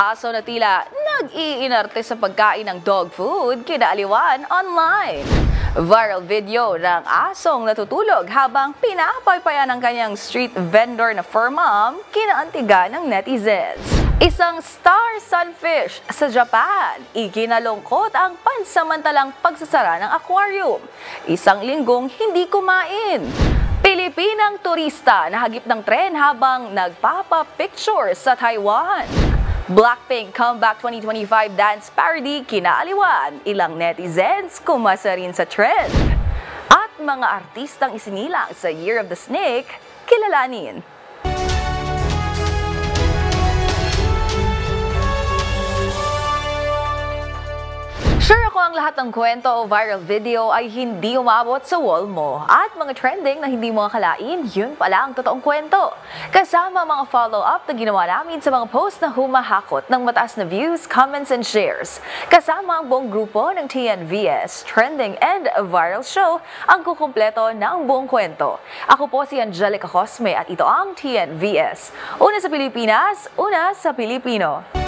Aso na tila nag-iinarte sa pagkain ng dog food kinaaliwan online. Viral video ng asong natutulog habang pinapaypayan ng kanyang street vendor na fur mom kinaantiga ng netizens. Isang star sunfish sa Japan, ikinalungkot ang pansamantalang pagsasara ng aquarium. Isang linggong hindi kumain. Pilipinang turista nahagip ng tren habang nagpapa-picture sa Taiwan. Blackpink Comeback 2025 dance parody kinaaliwan, ilang netizens kumasa rin sa trend. At mga artistang isinilang sa Year of the Snake, kilalanin. Sure ako ang lahat ng kwento o viral video ay hindi umabot sa wall mo. At mga trending na hindi mo akalain, yun pala ang totoong kwento. Kasama mga follow-up na ginawa namin sa mga post na humahakot ng mataas na views, comments, and shares. Kasama ang buong grupo ng TNVS, Trending and Viral Show, ang kukumpleto ng buong kwento. Ako po si Angelica Cosme at ito ang TNVS. Una sa Pilipinas, una sa Pilipino.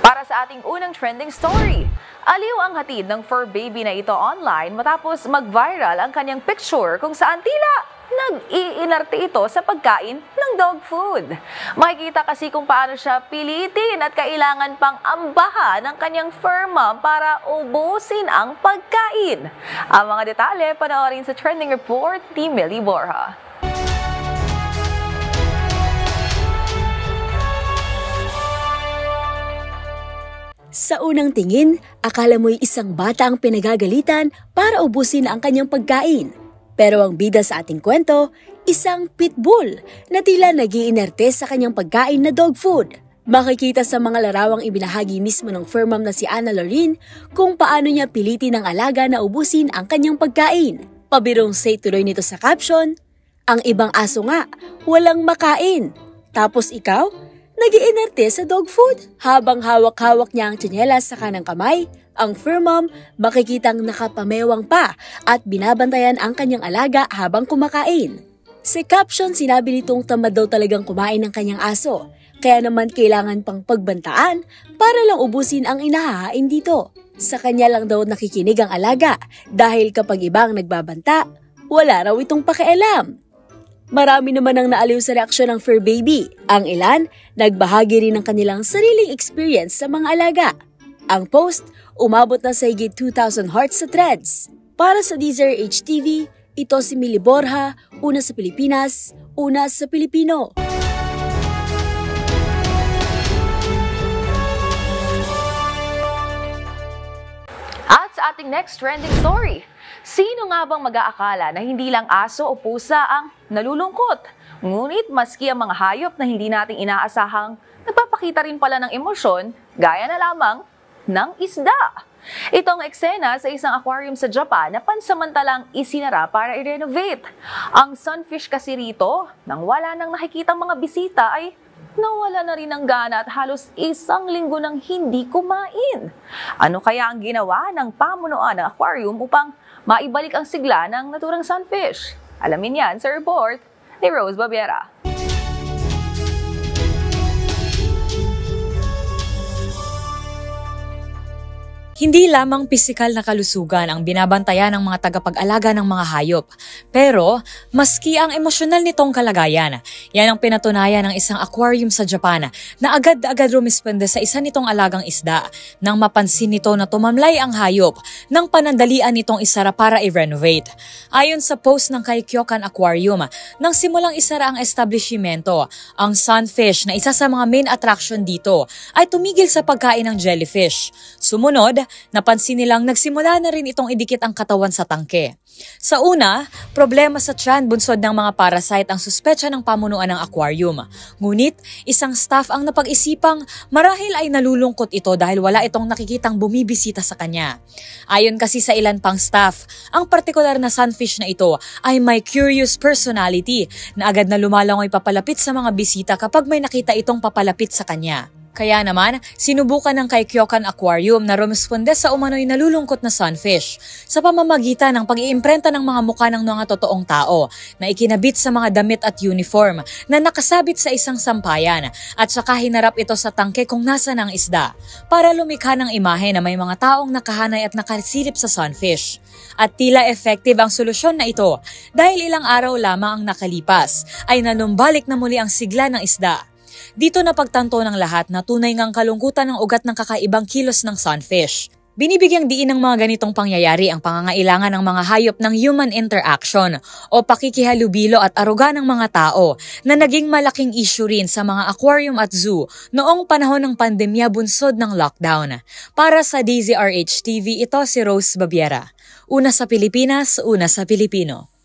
Para sa ating unang trending story, aliw ang hatid ng fur baby na ito online matapos mag-viral ang kanyang picture kung saan tila nag-iinarte ito sa pagkain ng dog food. Makikita kasi kung paano siya pilitin at kailangan pang ambahan ng kanyang fur mom para ubusin ang pagkain. Ang mga detalye panoorin sa trending report ni Millie Borja. Sa unang tingin, akala mo'y isang bata ang pinagagalitan para ubusin ang kanyang pagkain. Pero ang bida sa ating kwento, isang pitbull na tila nag-iinerte sa kanyang pagkain na dog food. Makikita sa mga larawang ibinahagi mismo ng fur mom na si Anna Lorene kung paano niya pilitin ang alaga na ubusin ang kanyang pagkain. Pabirong say tuloy nito sa caption, "Ang ibang aso nga, walang makain. Tapos ikaw? Nag-iinerte sa dog food." Habang hawak-hawak niya ang tsinelas sa kanang kamay, ang fur mom makikitang nakapamewang pa at binabantayan ang kanyang alaga habang kumakain. Sa caption, sinabi nitong tamad daw talagang kumain ng kanyang aso, kaya naman kailangan pang pagbantaan para lang ubusin ang inahahain dito. Sa kanya lang daw nakikinig ang alaga dahil kapag ibang nagbabanta, wala raw itong pakialam. Marami naman ang naaliw sa reaksyon ng fur baby. Ang ilan, nagbahagi rin ng kanilang sariling experience sa mga alaga. Ang post, umabot na sa higit 2,000 hearts sa threads. Para sa DZRH TV, ito si Millie Borja, una sa Pilipinas, una sa Pilipino. At sa ating next trending story, sino nga bang mag-aakala na hindi lang aso o pusa ang nalulungkot? Ngunit maski ang mga hayop na hindi nating inaasahang nagpapakita rin pala ng emosyon, gaya na lamang ng isda. Itong eksena sa isang aquarium sa Japan na pansamantalang isinara para i-renovate. Ang sunfish kasi rito, nang wala nang nakikitang mga bisita ay nawala na rin ang gana at halos isang linggo nang hindi kumain. Ano kaya ang ginawa ng pamunuan ng aquarium upang maibalik ang sigla ng naturang sunfish? Alamin yan sa report ni Rose Babiera. Hindi lamang pisikal na kalusugan ang binabantayan ng mga tagapag-alaga ng mga hayop. Pero, maski ang emosyonal nitong kalagayan, yan ang pinatunayan ng isang aquarium sa Japan na agad-agad rumisponde sa isa nitong alagang isda nang mapansin nito na tumamlay ang hayop nang panandalian nitong isara para i-renovate. Ayon sa post ng Kaikyokan Aquarium, nang simulang isara ang establishmento, ang sunfish na isa sa mga main attraction dito ay tumigil sa pagkain ng jellyfish. Sumunod, napansin nilang nagsimula na rin itong idikit ang katawan sa tangke. Sa una, problema sa tiyan bunsod ng mga parasite ang suspetsa ng pamunuan ng aquarium. Ngunit, isang staff ang napag-isipang marahil ay nalulungkot ito dahil wala itong nakikitang bumibisita sa kanya. Ayon kasi sa ilan pang staff, ang partikular na sunfish na ito ay may curious personality na agad na lumalangoy papalapit sa mga bisita kapag may nakita itong papalapit sa kanya. Kaya naman, sinubukan ng Kaikyokan Aquarium na rumesponde sa umano'y nalulungkot na sunfish sa pamamagitan ng pag-iimprenta ng mga mukha ng mga totoong tao na ikinabit sa mga damit at uniform na nakasabit sa isang sampayan at saka hinarap ito sa tangke kung nasa ng isda para lumikha ng imahe na may mga taong nakahanay at nakasilip sa sunfish. At tila effective ang solusyon na ito dahil ilang araw lamang ang nakalipas ay nanumbalik na muli ang sigla ng isda. Dito napagtanto ng lahat na tunay ngang kalungkutan ng ugat ng kakaibang kilos ng sunfish. Binibigyang diin ng mga ganitong pangyayari ang pangangailangan ng mga hayop ng human interaction o pakikihalubilo at aruga ng mga tao na naging malaking issue rin sa mga aquarium at zoo noong panahon ng pandemya bunsod ng lockdown. Para sa DZRH TV, ito si Rose Babiera. Una sa Pilipinas, una sa Pilipino.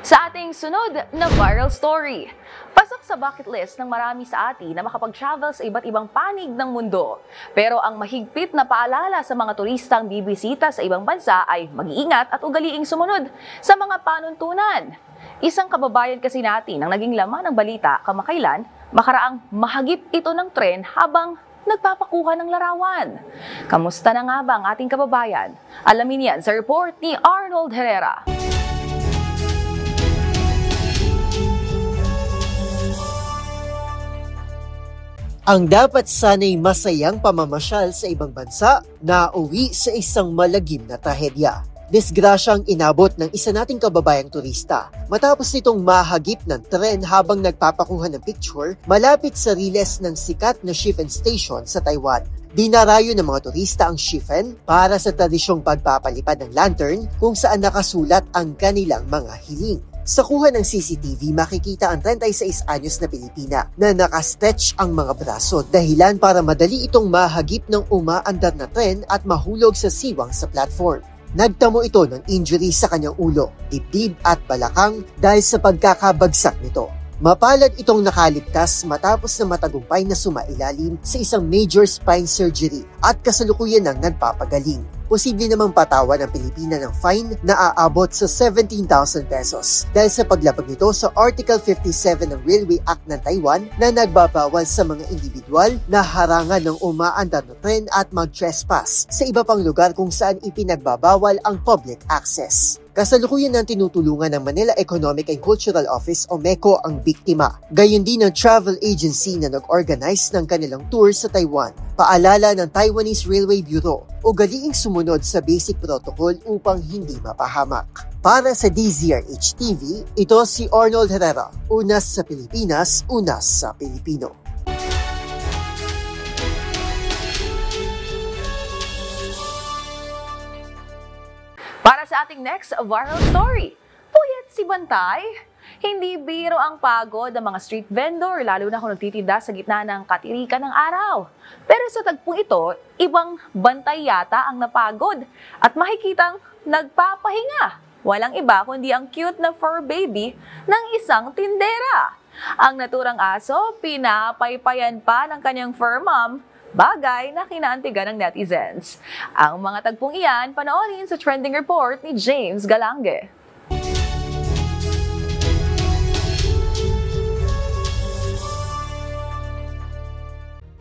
Sa ating sunod na viral story, pasok sa bucket list ng marami sa atin na makapag-travel sa iba't ibang panig ng mundo. Pero ang mahigpit na paalala sa mga turistang bibisita sa ibang bansa ay mag-iingat at ugaliing sumunod sa mga panuntunan. Isang kababayan kasi natin ang naging laman ng balita kamakailan, makaraang mahagip ito ng tren habang nagpapakuha ng larawan. Kamusta na nga ba ang ating kababayan? Alamin yan sa report ni Arnold Herrera. Ang dapat sana'y masayang pamamasyal sa ibang bansa na uwi sa isang malagim na trahedya. Disgrasyang inabot ng isa nating kababayang turista matapos nitong mahagip ng tren habang nagpapakuha ng picture malapit sa riles ng sikat na Shifen Station sa Taiwan. Dinarayo ng mga turista ang Shifen para sa tradisyong pagpapalipad ng lantern kung saan nakasulat ang kanilang mga hiling. Sa kuha ng CCTV, makikita ang 36 anyos na Pilipina na nakastretch ang mga braso dahilan para madali itong mahagip ng umaandar na tren at mahulog sa siwang sa platform. Nagtamo ito ng injury sa kanyang ulo, dibdib at balakang dahil sa pagkakabagsak nito. Mapalad itong nakaligtas matapos na matagumpay na sumailalim sa isang major spine surgery at kasalukuyan nang nagpapagaling. Posible namang patawan ng Pilipina ng fine na aabot sa 17,000 pesos dahil sa paglabag nito sa Article 57 ng Railway Act ng Taiwan na nagbabawal sa mga individual na harangan ng umaandar na tren at mag-trespass sa iba pang lugar kung saan ipinagbabawal ang public access. Kasalukuyan ng tinutulungan ng Manila Economic and Cultural Office o MECO ang biktima. Gayon din ang travel agency na nag-organize ng kanilang tour sa Taiwan. Paalala ng Taiwanese Railway Bureau, ugaliing sumunod sa basic protocol upang hindi mapahamak. Para sa DZRH TV, ito si Arnold Herrera. Unas sa Pilipinas, unas sa Pilipino. Para sa ating next viral story, puyat si Bantay. Hindi biro ang pagod ng mga street vendor, lalo na kung nagtitinda sa gitna ng katirikan ng araw. Pero sa tagpong ito, ibang bantay yata ang napagod at makikitang nagpapahinga. Walang iba kundi ang cute na fur baby ng isang tindera. Ang naturang aso, pinapaypayan pa ng kanyang fur mom, bagay na kinaantigan ng netizens. Ang mga tagpong iyan, panoorin sa trending report ni James Galange.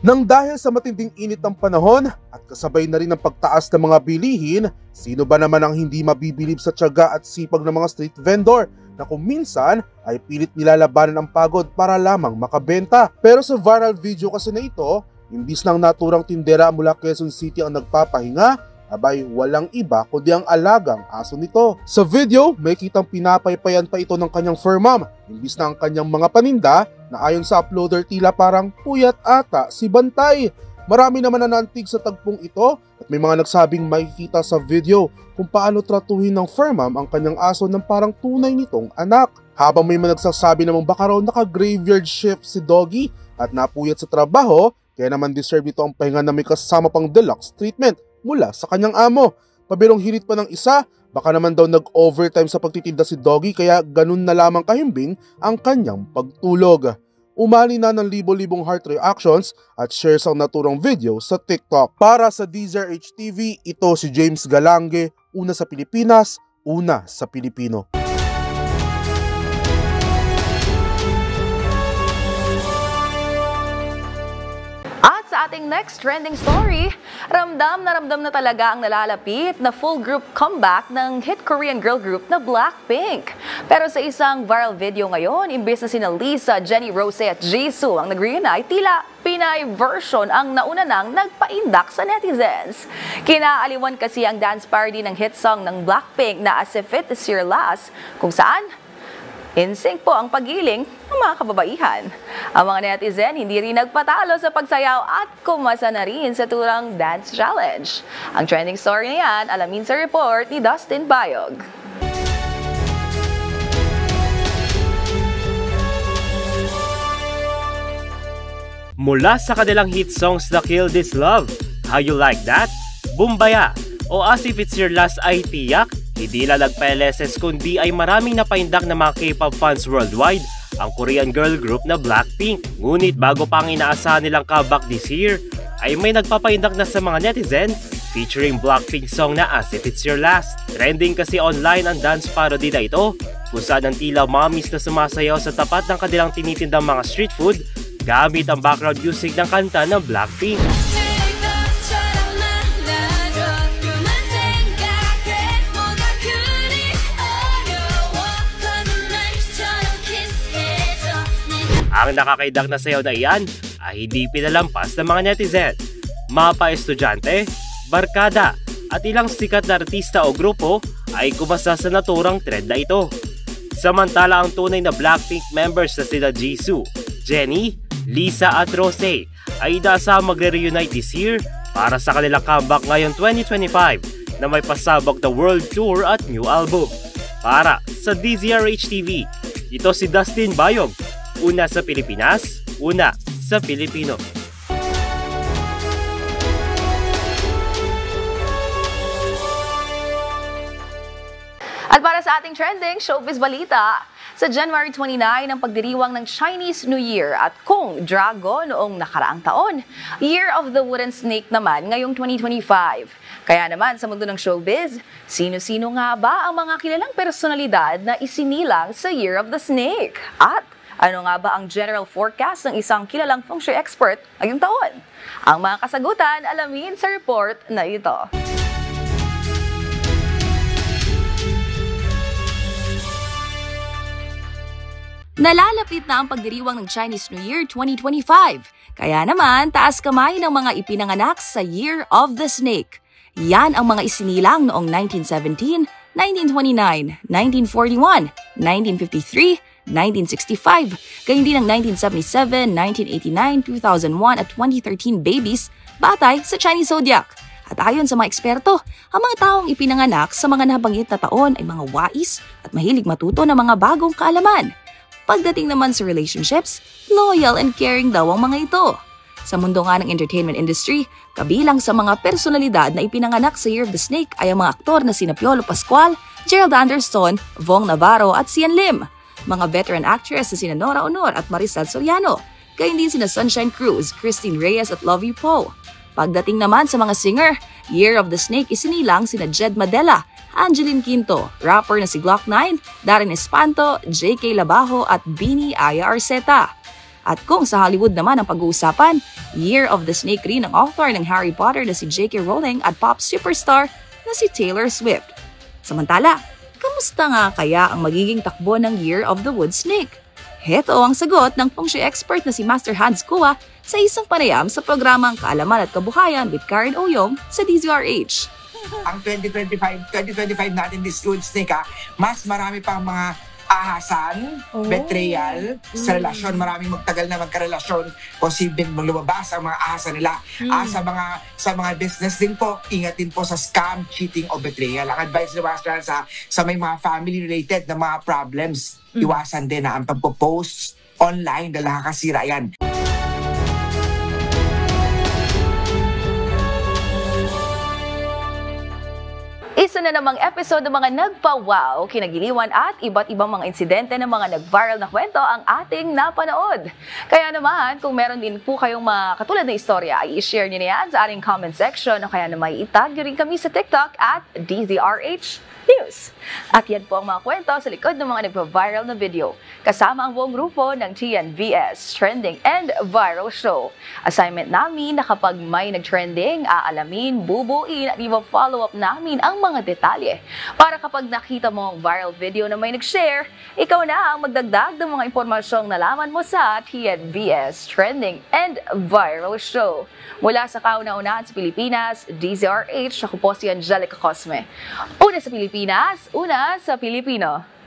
Nang dahil sa matinding init ng panahon at kasabay na rin ng pagtaas ng mga bilihin, sino ba naman ang hindi mabibilib sa tiyaga at sipag ng mga street vendor na kung minsan ay pilit nilalabanan ang pagod para lamang makabenta. Pero sa viral video kasi na ito, imbis ng naturang tindera mula Quezon City ang nagpapahinga, abay walang iba kundi ang alagang aso nito. Sa video, may kitang pinapaypayan pa ito ng kanyang fur mom, imbis na ang kanyang mga paninda na ayon sa uploader tila parang puyat ata si Bantay. Marami naman na naantig sa tagpong ito at may mga nagsabing makikita sa video kung paano tratuhin ng fur mom ang kanyang aso ng parang tunay nitong anak. Habang may mga nagsasabi namang baka raw naka-graveyard shift si Doggy at napuyat sa trabaho, kaya naman deserve ito ang pahinga na may kasama pang deluxe treatment mula sa kanyang amo. Pabirong hirit pa ng isa, baka naman daw nag-overtime sa pagtitinda si Doggy kaya ganun na lamang kahimbing ang kanyang pagtulog. Umani na ng libo-libong heart reactions at shares ang naturang video sa TikTok. Para sa DZRH TV, ito si James Galange, una sa Pilipinas, una sa Pilipino. ating next trending story, ramdam na talaga ang nalalapit na full group comeback ng hit Korean girl group na Blackpink. Pero sa isang viral video ngayon, imbes na sina Lisa, Jennie Rose at Jisoo ang nag-reunite, tila Pinay version ang nauna nang nagpaindak sa netizens. Kinaaliwan kasi ang dance parody ng hit song ng Blackpink na As If It Is Your Last, kung saan in sync po ang paggiling ng mga kababaihan. Ang mga netizen hindi rin nagpatalo sa pagsayaw at kumasa na rin sa turang dance challenge. Ang trending story na yan, alamin sa report ni Dustin Bayog. Mula sa kanilang hit songs na Kill This Love, How You Like That, Bumbaya, o As If It's Your Last ay tiyak, hindi lang nagpa-LSS kundi ay maraming napaindak na mga K-pop fans worldwide ang Korean girl group na Blackpink. Ngunit bago pa ang inaasahan nilang comeback this year, ay may nagpapaindak na sa mga netizen featuring Blackpink song na As If It's Your Last. Trending kasi online ang dance parody na ito, kung saan ang tila mommies na sumasayaw sa tapat ng kanilang tinitindang mga street food gamit ang background music ng kanta ng Blackpink. Ang nakakaidak na sayaw na iyan ay hindi pinalampas ng mga netizen. Mapa estudyante, barkada at ilang sikat na artista o grupo ay kumasa sa naturang trend na ito. Samantala ang tunay na Blackpink members na sina Jisoo, Jennie, Lisa at Rose ay inaasahang magre-reunite this year para sa kanilang comeback ngayong 2025 na may pasabog na world tour at new album. Para sa DZRH TV, ito si Dustin Bayog. Una sa Pilipinas, una sa Pilipino. At para sa ating trending showbiz balita, sa January 29 ang pagdiriwang ng Chinese New Year at Kung Dragon noong nakaraang taon. Year of the Wooden Snake naman ngayong 2025. Kaya naman sa mundo ng showbiz, sino-sino nga ba ang mga kilalang personalidad na isinilang sa Year of the Snake? At ano nga ba ang general forecast ng isang kilalang feng shui expert ngayong taon? Ang mga kasagutan alamin sa report na ito. Nalalapit na ang pagdiriwang ng Chinese New Year 2025. Kaya naman, taas kamay ng mga ipinanganak sa Year of the Snake. Yan ang mga isinilang noong 1917, 1929, 1941, 1953, 1965, gayon din ang 1977, 1989, 2001 at 2013 babies batay sa Chinese zodiac. At ayon sa mga eksperto, ang mga taong ipinanganak sa mga nabanggit na taon ay mga wais at mahilig matuto ng mga bagong kaalaman. Pagdating naman sa relationships, loyal and caring daw ang mga ito. Sa mundo nga ng entertainment industry, kabilang sa mga personalidad na ipinanganak sa Year of the Snake ay ang mga aktor na sina Piolo Pascual, Gerald Anderson, Vong Navarro at Sian Lim. Mga veteran actress na sina Nora Honor at Marisol Soriano, gayon din sina Sunshine Cruz, Christine Reyes at Lovie Poe. Pagdating naman sa mga singer, Year of the Snake isinilang sina Jed Madela, Angeline Quinto, rapper na si Glock 9, Darren Espanto, JK Labajo at Bini Aya Arceta. At kung sa Hollywood naman ang pag-uusapan, Year of the Snake rin ang author ng Harry Potter na si J.K. Rowling at pop superstar na si Taylor Swift. Samantala, kamusta nga kaya ang magiging takbo ng Year of the Wood Snake? Heto ang sagot ng feng shui expert na si Master Hans Kua sa isang panayam sa programang Kaalaman at Kabuhayan with Karen Oyong sa DZRH. Ang 2025 natin this Wood Snake mas marami pang mga ahasan, betrayal sa relasyon. Maraming magtagal na magkarelasyon, posibleng lumabas ang mga ahasan nila. Sa mga business din po, ingat din po sa scam, cheating o betrayal. Ang advice ni Master sa may mga family-related na mga problems, iwasan din na ang pagpo-post online dahil nakakasira yan. Isa na namang episode ng mga nagpa-wow, kinagiliwan at iba't ibang mga insidente ng mga nag-viral na kwento ang ating napanood. Kaya naman, kung meron din po kayong mga katulad na istorya, ay i-share nyo na yan sa ating comment section o kaya naman itag nyo rin kami sa TikTok at DZRH News. At yan po ang mga kwento sa likod ng mga nagpa-viral na video, kasama ang buong grupo ng TNVS Trending and Viral Show. Assignment namin na kapag may nag-trending, aalamin, bubuin at i-follow up namin ang mga detalye. Para kapag nakita mo ang viral video na may nag-share, ikaw na ang magdagdag ng mga impormasyong nalaman mo sa TNVS Trending and Viral Show. Mula sa kauna-unahan sa Pilipinas, DZRH, ako po si Angelica Cosme. Una sa Pilipinas, una sa Pilipino.